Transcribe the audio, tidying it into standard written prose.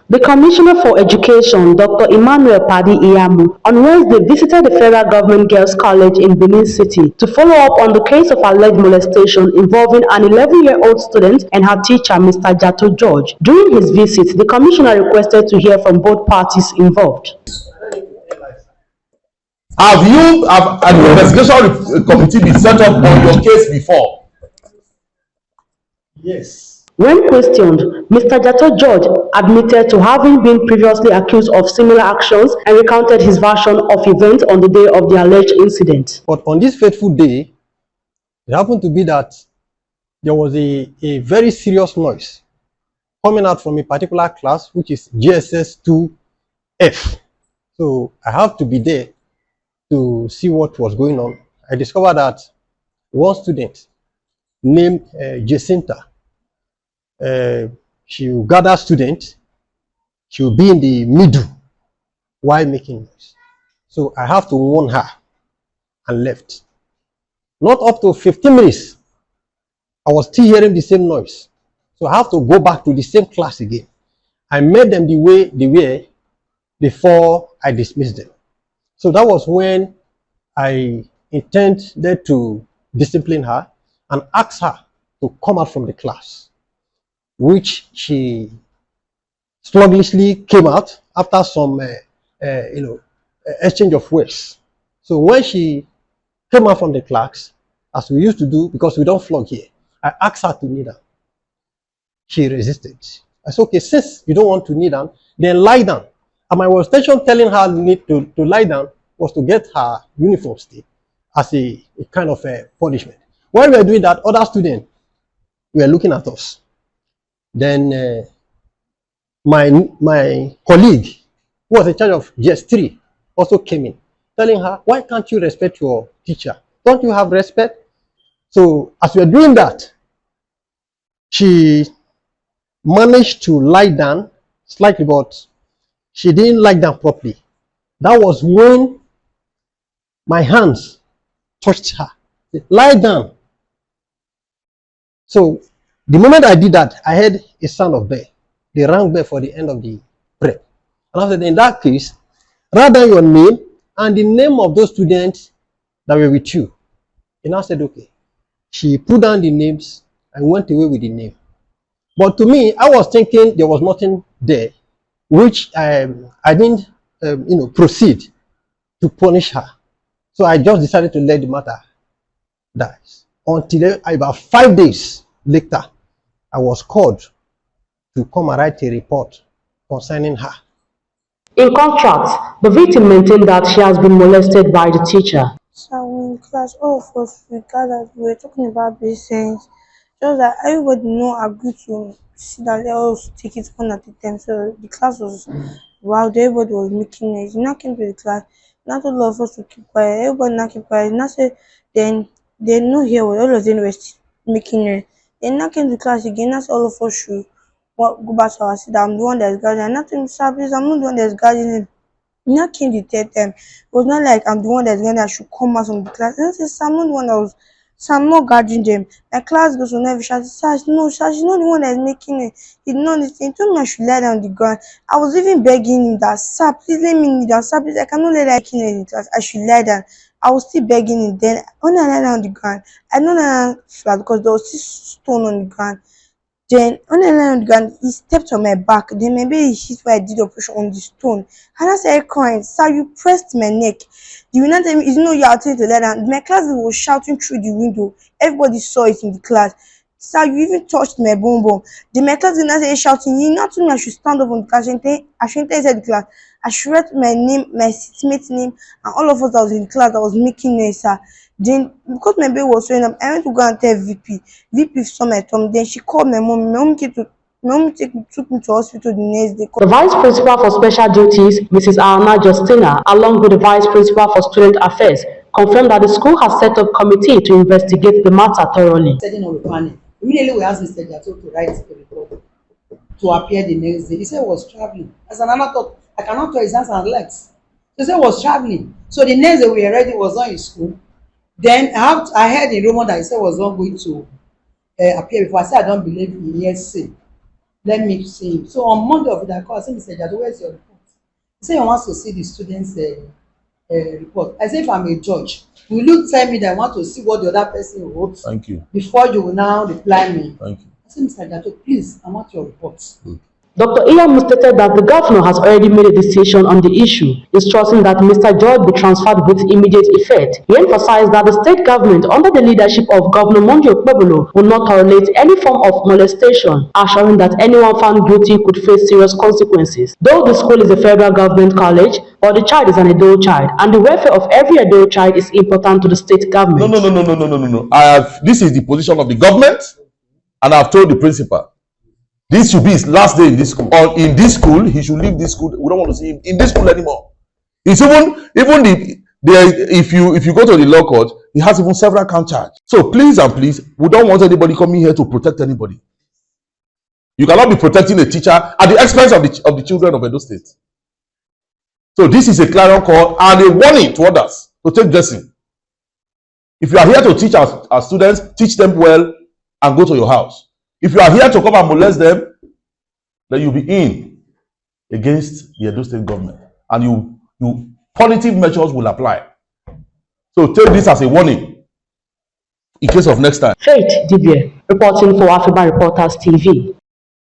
The Commissioner for Education, Dr. Emmanuel Padi Iyamu, on Wednesday visited the Federal Government Girls' College in Benin City to follow up on the case of alleged molestation involving an 11-year-old student and her teacher, Mr. Jato George. During his visit, the Commissioner requested to hear from both parties involved. Have an investigation committee been set up on your case before? Yes. When questioned, Mr. Jato George admitted to having been previously accused of similar actions and recounted his version of events on the day of the alleged incident. But on this fateful day, it happened to be that there was a very serious noise coming out from a particular class, which is GSS 2F. So I have to be there to see what was going on. I discovered that one student named Jacinta, she will gather students, she will be in the middle while making noise. So I have to warn her and left. Not up to 15 minutes, I was still hearing the same noise. So I have to go back to the same class again. I made them the way they were before I dismissed them. So that was when I intended to discipline her and ask her to come out from the class, which she sluggishly came out after some exchange of words. So when she came out from the class, as we used to do, because we don't flog here, I asked her to kneel down. She resisted. I said, okay, since you don't want to kneel down, then lie down. And my intention telling her to lie down was to get her uniform still as a kind of a punishment. While we were doing that, other students were looking at us. Then my colleague, who was in charge of GS3, also came in, telling her, why can't you respect your teacher? Don't you have respect? So as we were doing that, she managed to lie down slightly, but she didn't lie down properly. That was when my hands touched her. Lie down. So the moment I did that, I heard a sound of bell. They rang bell for the end of the prayer. And I said, in that case, write down your name and the name of those students that were with you. And I said, okay. She put down the names and went away with the name. But to me, I was thinking there was nothing there, which I didn't, proceed to punish her. So I just decided to let the matter die. Until about 5 days later, I was called to come and write a report concerning her. In contrast, the victim maintained that she has been molested by the teacher. So in class, all of us we gathered, we were talking about these things. Just that everybody agreed to sit down, let us take it one at a time. So the class was wild, everybody was making noise. Now came to the class, not told all of us to keep quiet, everybody now keep quiet. Now said then they no hear what all of them were making noise. Then now came to class again, now all of us should go back to our seat. I'm the one that's guarding. And nothing, sir, please, I'm not the one that's guarding him. Now came the third time. It was not like I'm the one that's going that should come out from the class. And I said, sir, I'm not the one that was, so I'm not guarding them. My class goes on every shot. Sir, no, sir, she's not the one that's making it. He did not listen. He told me I should lie down on the ground. I was even begging him that, sir, please let me kneel down. Sir, please, I cannot let her kill in the class. I should lie down. I was still begging him. Then when I lie down on the ground, I don't lie down flat because there was still stone on the ground. Then when I lie on the ground, he stepped on my back. Then maybe he hit where I did the operation on the stone. And I started crying, sir, you pressed my neck. The will not tell me, you are telling to lie down. My class was shouting through the window. Everybody saw it in the class. Sir, you even touched my bum bum. The my class did not say shouting. He not told me I should stand up on the class. I should enter inside the class. I should write my name, my seatmate's name, and all of us that was in the class that was making noise, sir. Then because my baby was showing up, I went to go and tell VP. VP saw my thumb. Then she called my mom. My mom took me to hospital the next day. The Vice Principal for Special Duties, Mrs. Alna Justina, along with the Vice Principal for Student Affairs, confirmed that the school has set up a committee to investigate the matter thoroughly. Setting up a panel. Immediately we asked Mr. Jato to write the report to appear the next day. He said he was traveling. As an amateur, I cannot tell his hands and legs. He said he was traveling. So the next day we were ready, was not in school. Then I heard a rumor that he said he was not going to appear before. I said I don't believe in hearsay. let me see him. So on Monday of it, I called. I said, Mr. Jado, where's your report? He said he wants to see the students' report. I said, if I'm a judge, will you tell me that I want to see what the other person wrote? Thank you. Before you will now reply me. Thank you. I said, Mr. Jado, please, I want your reports. Dr. Iyamu stated that the governor has already made a decision on the issue, instructing that Mr. George be transferred with immediate effect. He emphasized that the state government, under the leadership of Governor Monjo Okpebolo, will not tolerate any form of molestation, assuring that anyone found guilty could face serious consequences. Though the school is a federal government college, but the child is an adult child, and the welfare of every adult child is important to the state government. No. This is the position of the government, and I've told the principal. This should be his last day in this school. Or in this school, he should leave this school. We don't want to see him in this school anymore. It's even if you go to the law court, he has even several count charge. So please and please, we don't want anybody coming here to protect anybody. You cannot be protecting a teacher at the expense of the children of Edo State. So this is a clarion call and a warning to others to take dressing. If you are here to teach our students, teach them well and go to your house. If you are here to come and molest them, then you'll be in against the Edo State government, and you punitive measures will apply. So take this as a warning in case of next time. Faith Dibye, reporting for African Reporters TV.